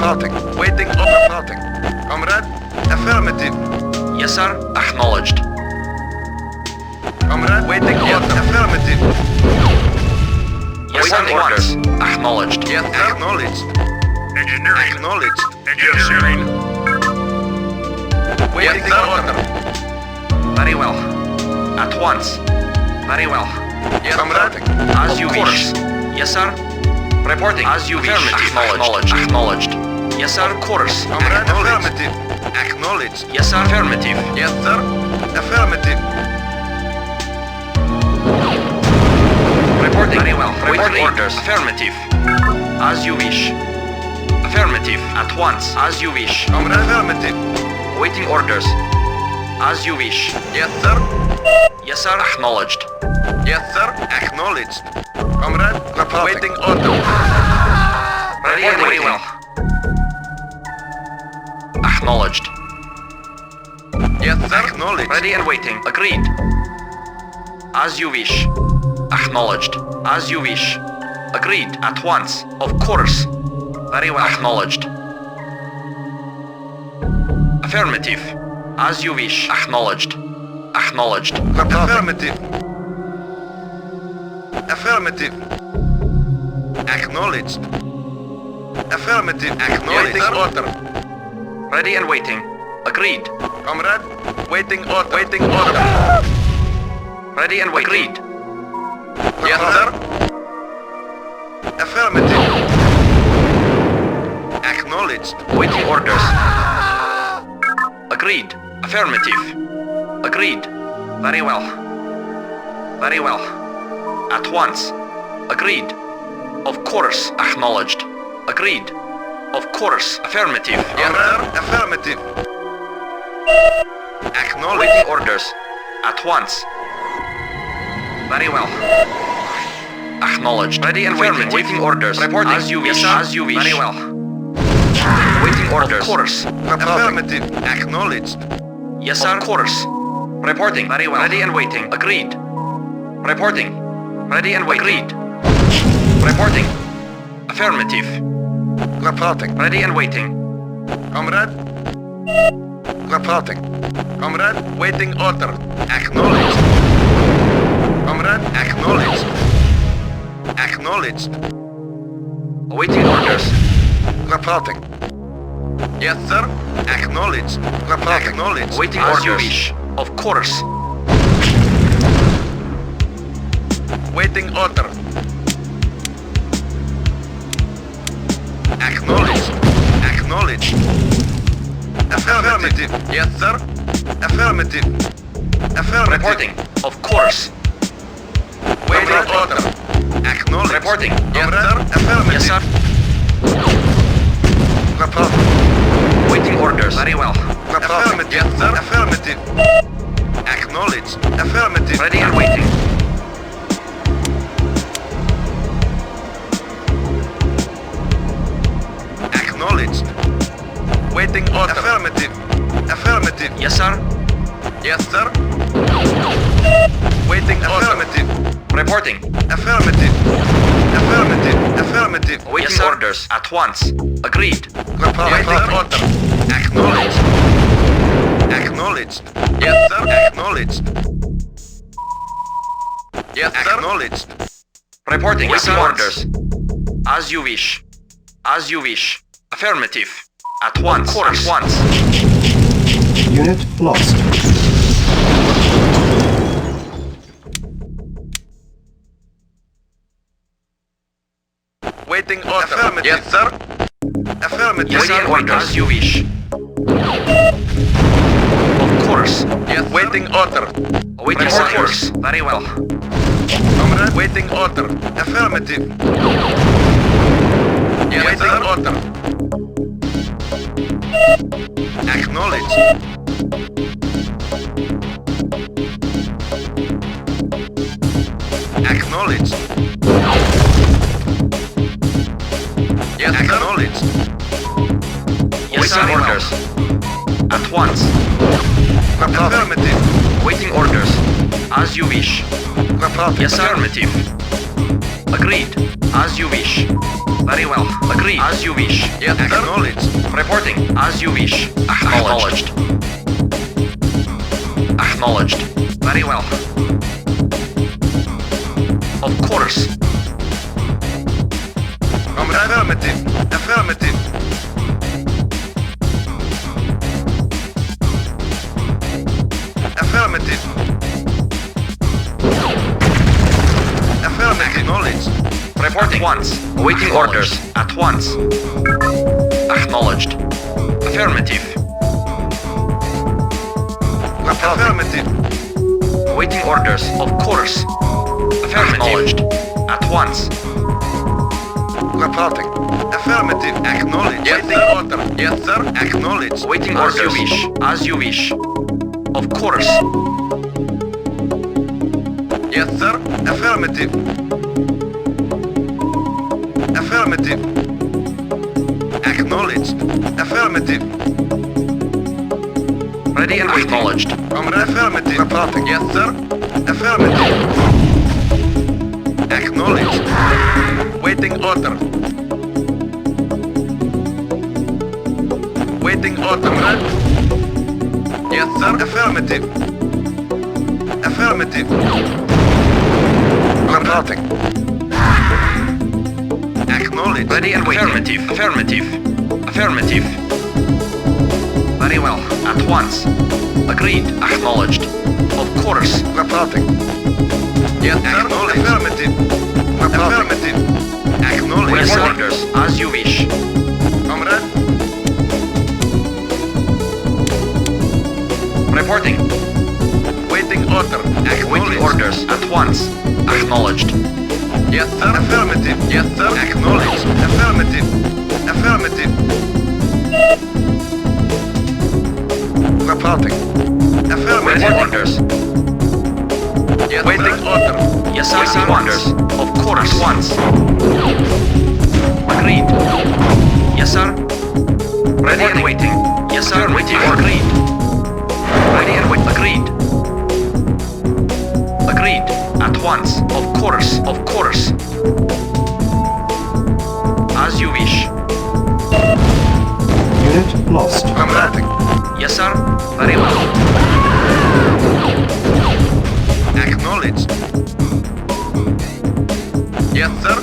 Reporting. Waiting on reporting. Comrade, affirmative. Yes, sir. Acknowledged. Comrade, waiting on affirmative. Yes, sir. Orders. Acknowledged. Yes, sir. Acknowledged. Engineering. Acknowledged. Engineering. Waiting Yes, sir. order. Very well. At once. Very well. Yes, comrade. As you wish. Yes, sir. Reporting. As you wish. Acknowledged. Acknowledged. Yes, sir. Of course. Comrade, affirmative. Acknowledged. Yes, sir. Affirmative. Yes, sir. Affirmative. Reporting. Very well. Reporting orders. Affirmative. As you wish. Affirmative. At once. As you wish. Comrade, affirmative. Waiting orders. As you wish. Yes, sir. Yes, sir. Acknowledged. Yes, sir. Acknowledged. Comrade, waiting order. Ready and waiting. Well. Acknowledged. Yes, sir. Acknowledged. Ready and waiting. Agreed. As you wish. Acknowledged. As you wish. Agreed. At once. Of course. Very well. Acknowledged. Affirmative. As you wish. Acknowledged. Acknowledged. Affirmative. Affirmative. Acknowledged. Affirmative. Acknowledged. Waiting order. Ready and waiting. Agreed. Comrade, waiting order. Waiting order. Ready and waiting. Agreed. Yes, sir. Affirmative. Acknowledged. Waiting orders. Agreed. Affirmative. Agreed. Very well. Very well. At once. Agreed. Of course. Acknowledged. Agreed. Of course. Affirmative. Yes, sir. Affirmative. Acknowledged. Waiting orders. At once. Very well. Acknowledged. Ready and waiting. Waiting orders. Reporting. As you wish. Yes, as you wish. Very well. Waiting orders. Of course. Affirmative. Acknowledged. Yes, sir. Of course. Reporting. Very well. Ready and waiting. Agreed. Reporting. Ready and waiting. Agreed. Reporting. Affirmative. Reporting. Ready and waiting. Comrade. Reporting. Comrade, waiting order. Acknowledged. Comrade, acknowledged. Acknowledged. Awaiting orders. Reporting. Yes, sir. Acknowledged. Reporting. Acknowledged. Waiting As orders. you wish. Of course. Waiting order. Acknowledged. Acknowledged. Affirmative. Yes, sir. Affirmative. Affirmative. Reporting. Of course. Waiting order. Acknowledged. Reporting. Yes, sir. Affirmative. Yes, sir. Report. Waiting orders. Very well. Affirmative. Yes, sir. Affirmative. Acknowledged. Affirmative. Ready and waiting. Acknowledged. Waiting order. Affirmative. Affirmative. Yes, sir. Yes, sir. Waiting order. Affirmative. Reporting. Affirmative. Affirmative. Affirmative. Awaiting Yes, sir. orders at once. Agreed. Waiting order. Acknowledged. Acknowledged. Yes, sir. Acknowledged. Yes, sir. Acknowledged. Reporting Yes, awaiting sir. orders. As you wish. As you wish. Affirmative. At once. Of course. At once. Unit lost. Waiting order. Affirmative. Yes, sir. Affirmative. Yes, Waiting sir. orders. As you wish. Of course. Yes, waiting order. Awaiting Reporting. orders. Very well. Comrade, waiting order. Affirmative. Yes, waiting order. Acknowledged. Acknowledged. Yes, acknowledged. Yes, sir. Waiting Orders. At once. Affirmative. Waiting orders. As you wish. Yes, sir. Affirmative. Agreed. As you wish. Very well. Agreed. As you wish. Yes, acknowledged. Reporting. As you wish. Acknowledged. Acknowledged. Very well. Of course. Affirmative. Affirmative. Affirmative. Affirmative. Acknowledged. Reporting. Once. Awaiting orders. At once. Acknowledged. Affirmative. Affirmative. Awaiting orders. Of course. Affirmative. Acknowledged. At once. Reporting. Affirmative. Acknowledged. Yes, sir. Order. Yes, sir. Acknowledged. Awaiting As orders. you wish. As you wish. Of course. Yes, sir. Affirmative. Affirmative. Acknowledged. Affirmative. Ready and acknowledged. Comrade. Affirmative. Reporting. Yes, sir. Affirmative. Acknowledged. Waiting order. Waiting order, comrade. Yes, sir. Affirmative. Affirmative. Reporting. Acknowledged. Ready and waiting. Affirmative. Affirmative. Affirmative. Very well. At once. Agreed. Acknowledged. Of course. Reporting. Yes, sir. Acknowledged. Affirmative. Affirmative. Acknowledged. Yes, orders. As you wish. Comrade. Reporting. Waiting order. Waiting Acknowledged. orders. At once. Acknowledged. Yes, sir. Affirmative. Yes, sir. Acknowledged. Affirmative. Affirmative. Reporting. Affirmative. Waiting orders. Yes, waiting order. Yes, sir. Waiting orders. Of course. At once. Agreed. Yes, sir. Ready and waiting. Yes, sir. Waiting. Agreed. Ready and wait. Agreed. Agreed. At once. Of course. Of course. As you wish. Unit lost. Comrade. Yes, sir. Very well. Acknowledged. Yes, sir.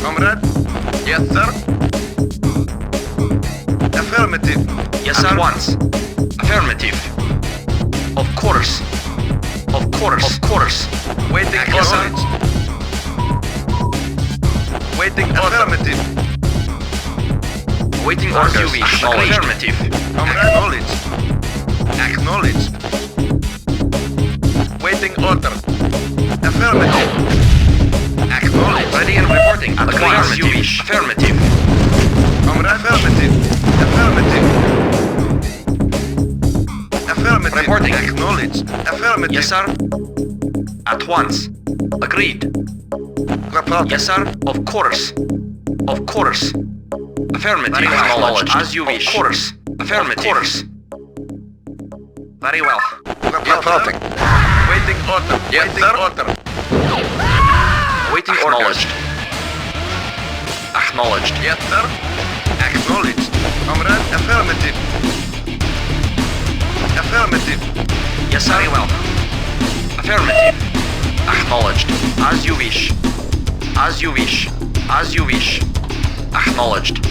Comrade. Yes, sir. Affirmative. Yes, sir. At once. Affirmative. Of course. Of course. Of course. Waiting Yes, sir. acknowledged. Waiting affirmative. Waiting As orders. you wish. Acknowledged. Affirmative. Acknowledged. Acknowledged. Waiting order. Affirmative. Acknowledged. Ready and reporting. At Agreed. once. As you wish. Affirmative. Affirmative. Affirmative. Affirmative. Reporting. Acknowledged. Affirmative. Yes, sir. At once. Agreed. Report. Yes, sir. Of course. Of course. Affirmative. Very well. Acknowledged. As you wish. Of course. Affirmative. Of course. Very well. Reporting. Waiting order. Yes, Waiting sir. order. Waiting orders. Acknowledged. Yes, sir. Acknowledged. Comrade, affirmative. Affirmative. Yes, sir. Very well. Affirmative. Acknowledged. As you wish. As you wish. As you wish. Acknowledged.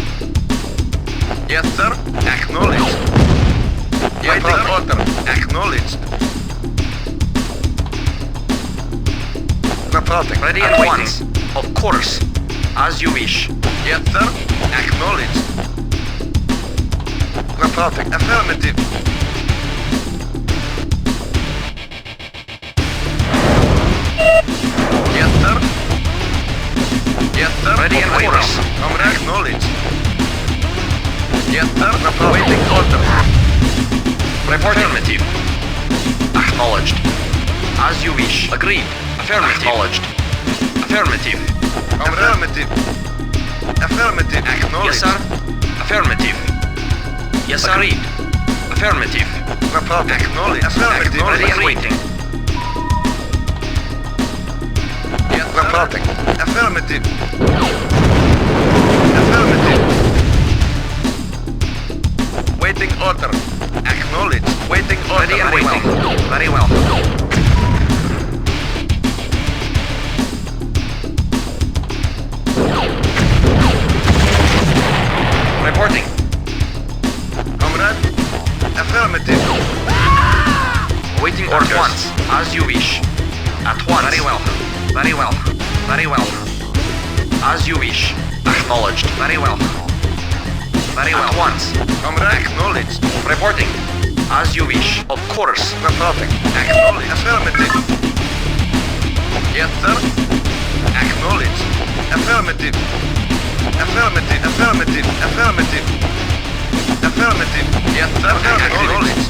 Yes, sir. Acknowledged. Yes, Waiting sir. Order. Acknowledged. Reporting. Ready And at waiting. once. Of course. As you wish. Yes, sir. Acknowledged. Reporting. Affirmative. Yes, sir. Yes, sir. Ready and Very orders. well. Comrade. Acknowledged. Yes, sir. Reporting. Waiting order. Affirmative. Acknowledged. As you wish. Agreed. Affirmative. Acknowledged. Affirmative. Affirmative. Affirmative. Acknowledged. Yes, sir. Affirmative. Yes, sir. Agreed. Affirmative. Reporting. Acknowledged. Affirmative. Ready and waiting. Yes, sir. Reporting. Affirmative. Affirmative. Waiting order. Acknowledged. Waiting order. Ready and Very waiting. well. Very well. Reporting. Comrade. Affirmative. Waiting orders. At once. As you wish. At once. Very well. Very well. Very well. As you wish. Acknowledged. Very well. Very well. At once. Comrade. Acknowledged. Reporting. As you wish. Of course. Reporting. Acknowledged. Affirmative. Yes, sir. Acknowledged. Affirmative. Affirmative. Affirmative. Affirmative. Affirmative. Yes, sir. Acknowledged.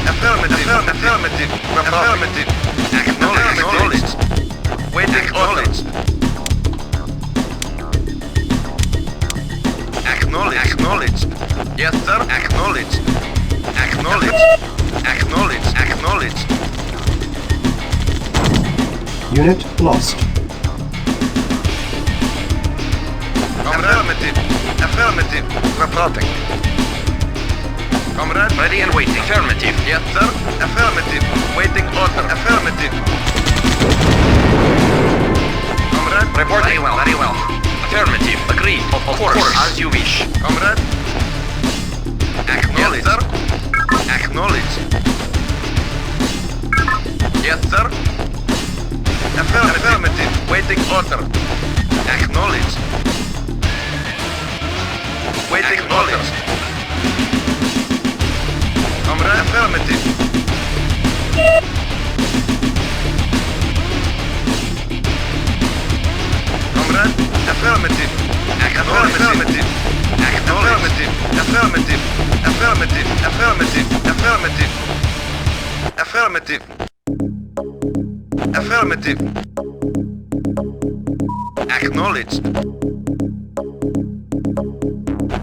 Affirmative. Affirmative. Affirmative. Acknowledged. Waiting orders. Acknowledged. Yes, sir. Acknowledged. Acknowledged. Acknowledged. Acknowledged. Unit lost. Affirmative. Affirmative. Reporting. Comrade. Ready and waiting. Affirmative. Yes, sir. Affirmative. Waiting order. Affirmative. Comrade. Report. Very well. Very well. Affirmative. Agreed. Of course. As you wish. Comrade. Acknowledged. Yes, sir. Acknowledged. Yes, sir. Affirmative. Waiting order. Acknowledged. Waiting order. Comrade. Affirmative. Comrade. Affirmative. Affirmative. Affirmative. Affirmative. Affirmative. Affirmative. Affirmative. Affirmative. Affirmative. Acknowledged.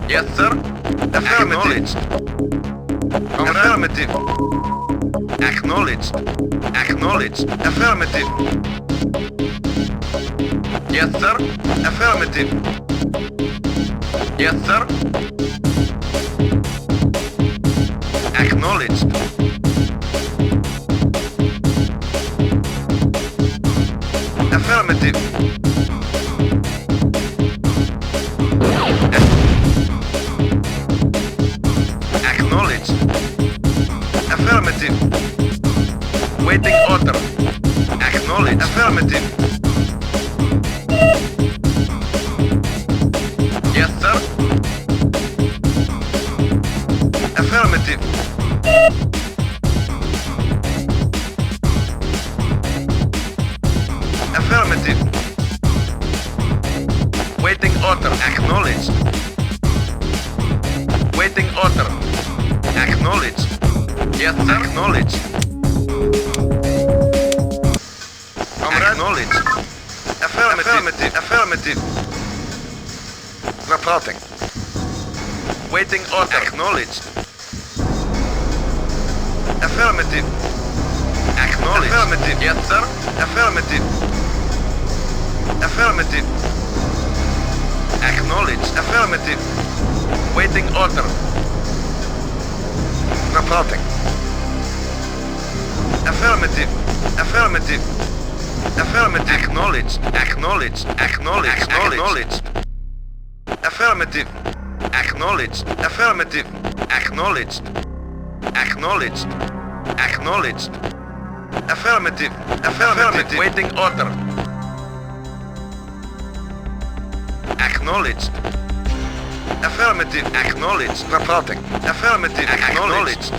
Yes, sir. Affirmative. Affirmative. Acknowledged. Acknowledged. Affirmative. Yes, sir. Affirmative. Yes, sir. Acknowledged. Affirmative. Acknowledged. Affirmative. Waiting order. Acknowledged. Affirmative. Yes, sir. Affirmative. Affirmative. Waiting order. Acknowledged. Waiting order. Acknowledged. Yes, sir. Acknowledged. Acknowledged. Affirmative. Affirmative. Reporting. Waiting order. Acknowledged. Affirmative. Acknowledged. Affirmative. Yes, sir. Affirmative. Affirmative. Acknowledged. Affirmative. Waiting order. Reporting. Affirmative. Affirmative. Affirmative. Acknowledged. Acknowledged. Acknowledged. Acknowledged. Affirmative. Acknowledged. Affirmative. Acknowledged. Acknowledged. Acknowledged. Affirmative. Affirmative. Waiting order. Acknowledged. Affirmative. Acknowledged. Reporting. Affirmative. Acknowledged.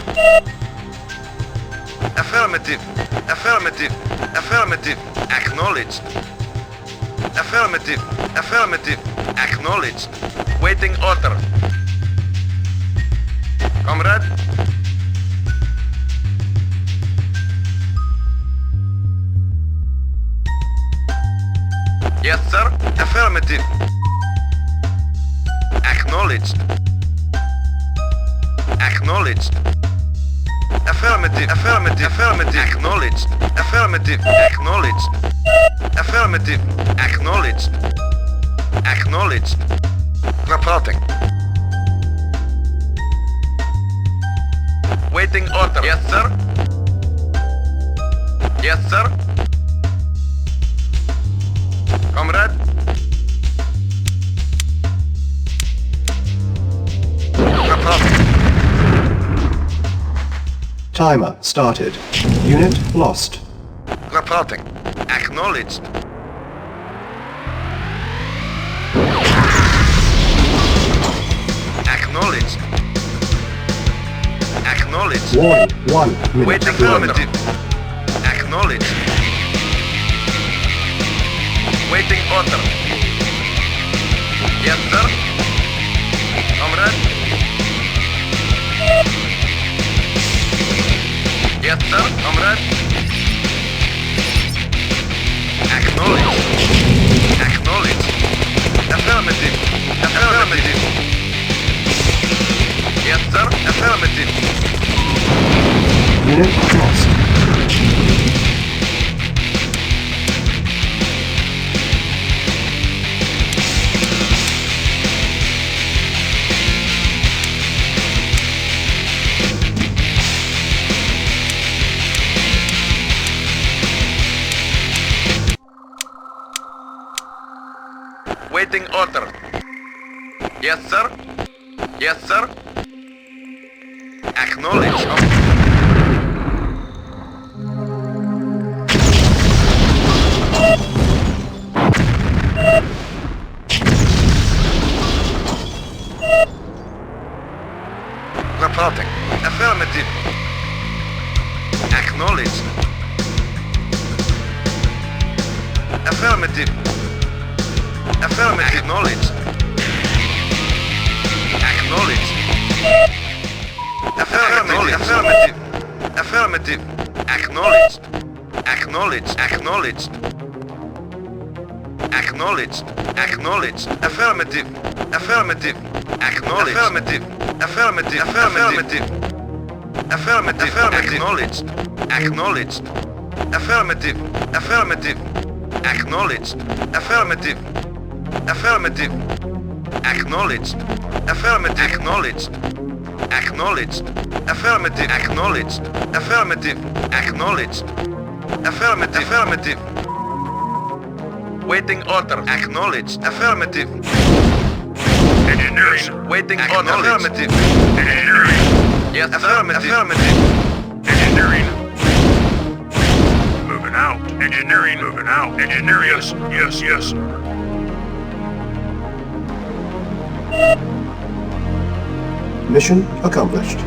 Affirmative. Affirmative. Affirmative. Acknowledged. Affirmative. Affirmative. Acknowledged. Waiting order. Comrade. Yes, sir. Affirmative. Acknowledged. Acknowledged. Affirmative. Affirmative. Affirmative. Acknowledged. Affirmative. Acknowledged. Affirmative. Acknowledged. Acknowledged. Reporting. Waiting order. Yes, sir. Yes, sir. Comrade. Reporting. Timer started. Unit lost. Reporting. Acknowledged. Acknowledged. Acknowledged. Warning. 1 minute. Waiting remaining. order. Acknowledged. Waiting order. Yes, sir. Comrade. Yes, sir. Comrade. Acknowledged. Acknowledged. Affirmative. Affirmative. Yes, sir. Affirmative. Unit lost. Waiting order. Yes, sir. Yes, sir. Acknowledged. Reporting. Affirmative. Acknowledged. Affirmative. Affirmative. Acknowledged. Acknowledged. Affirmative. Affirmative. Affirmative. Acknowledged. Acknowledged. Acknowledged. Acknowledged. Acknowledged. Affirmative. Affirmative. Acknowledged. Affirmative. Affirmative. Affirmative. Affirmative. Acknowledged. Acknowledged. Affirmative. Affirmative. Acknowledged. Affirmative. Affirmative. Acknowledged. Affirmative. Acknowledged. Acknowledged. Affirmative. Acknowledged. Affirmative. Acknowledged. Affirmative. Affirmative. Waiting order. Acknowledged. Affirmative. Engineering. Waiting order. Affirmative. Engineering. Yes, sir. Affirmative. Affirmative. Engineering. Moving out. Engineering. Moving out. Engineering. Yes. Yes. Yes. Mission accomplished.